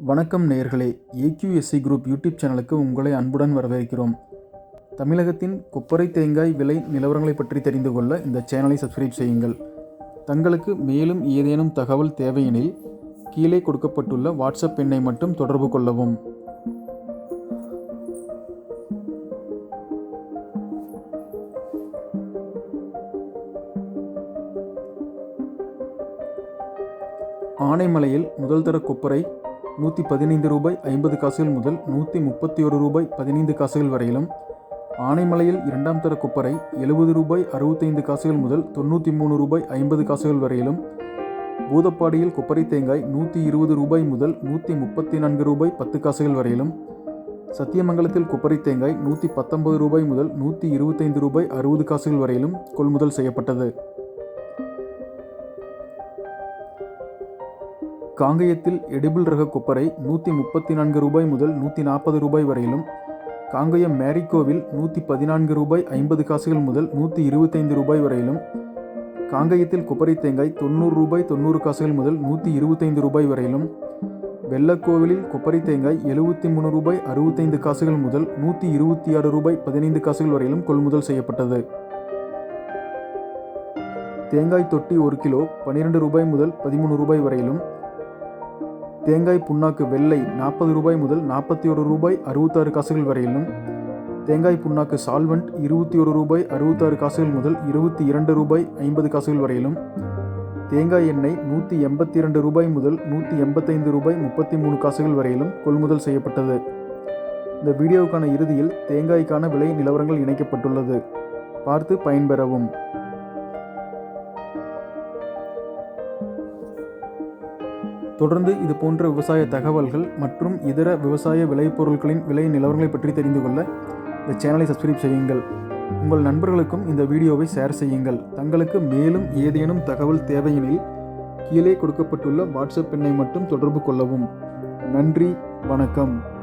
வணக்கம் நேயர்களே, AQSC group YouTube சேனலுக்கு உங்களை அன்புடன் வரவேற்கிறோம். தமிழகத்தின் கொப்பரை தேங்காய் விலை நிலவரங்களை பற்றி தெரிந்து கொள்ள இந்த சேனலை சப்ஸ்கிரைப் செய்யுங்கள். தங்களுக்கு மேலும் ஏதேனும் தகவல் தேவையெனில் கீழே கொடுக்கப்பட்டுள்ள வாட்ஸ்அப் எண்ணை மட்டும் தொடர்பு கொள்ளவும். ஆனைமலையில் முதல் தர கொப்பரை ரூபாய் 115.50 முதல் ரூபாய் 131.15 வரையிலும், ஆனைமலையில் இரண்டாம் தர கொப்பரை ரூபாய் 65 முதல் ரூபாய் 93.50 வரையிலும், பூதப்பாடியில் கொப்பரை தேங்காய் ரூபாய் முதல் ரூபாய் 10 வரையிலும், சத்தியமங்கலத்தில் கொப்பரை தேங்காய் ரூபாய் முதல் ரூபாய் 60 வரையிலும் கொள்முதல் செய்யப்பட்டது. காங்கயத்தில் எடிபிள் ரக கொப்பரை ரூபாய் முதல் ரூபாய் வரையிலும், காங்கயம் மேரிகோவில் ரூபாய் 50 முதல் ரூபாய் வரையிலும், காங்கயத்தில் கொப்பரை தேங்காய் ரூபாய் முதல் ரூபாய் வரையிலும், வெள்ளக்கோவிலில் கொப்பரை தேங்காய் ரூபாய் 65 முதல் ரூபாய் 15 வரையிலும் கொள்முதல் செய்யப்பட்டது. தேங்காய் தொட்டி 1 கிலோ ரூபாய் முதல் ரூபாய் வரையிலும், தேங்காய் புண்ணாக்கு வெள்ளை ரூபாய் முதல் ரூபாய் 66 வரையிலும், தேங்காய் புண்ணாக்கு சால்வெண்ட் ரூபாய் 66 முதல் ரூபாய் 50 வரையிலும், தேங்காய் எண்ணெய் ரூபாய் முதல் ரூபாய் 33 வரையிலும் கொள்முதல் செய்யப்பட்டது. இந்த வீடியோவுக்கான இறுதியில் தேங்காய்க்கான விலை நிலவரங்கள் இணைக்கப்பட்டுள்ளது. பார்த்து பயன்பெறவும். தொடர்ந்து இது போன்ற விவசாய தகவல்கள் மற்றும் இதர விவசாய விளைபொருட்களின் விலை நிலவரங்களை பற்றி தெரிந்து கொள்ள இந்த சேனலை சப்ஸ்கிரைப் செய்யுங்கள். உங்கள் நண்பர்களுக்கும் இந்த வீடியோவை ஷேர் செய்யுங்கள். தங்களுக்கு மேலும் ஏதேனும் தகவல் தேவையெனில் கீழே கொடுக்கப்பட்டுள்ள வாட்ஸ்அப் எண்ணை மட்டும் தொடர்பு கொள்ளவும். நன்றி, வணக்கம்.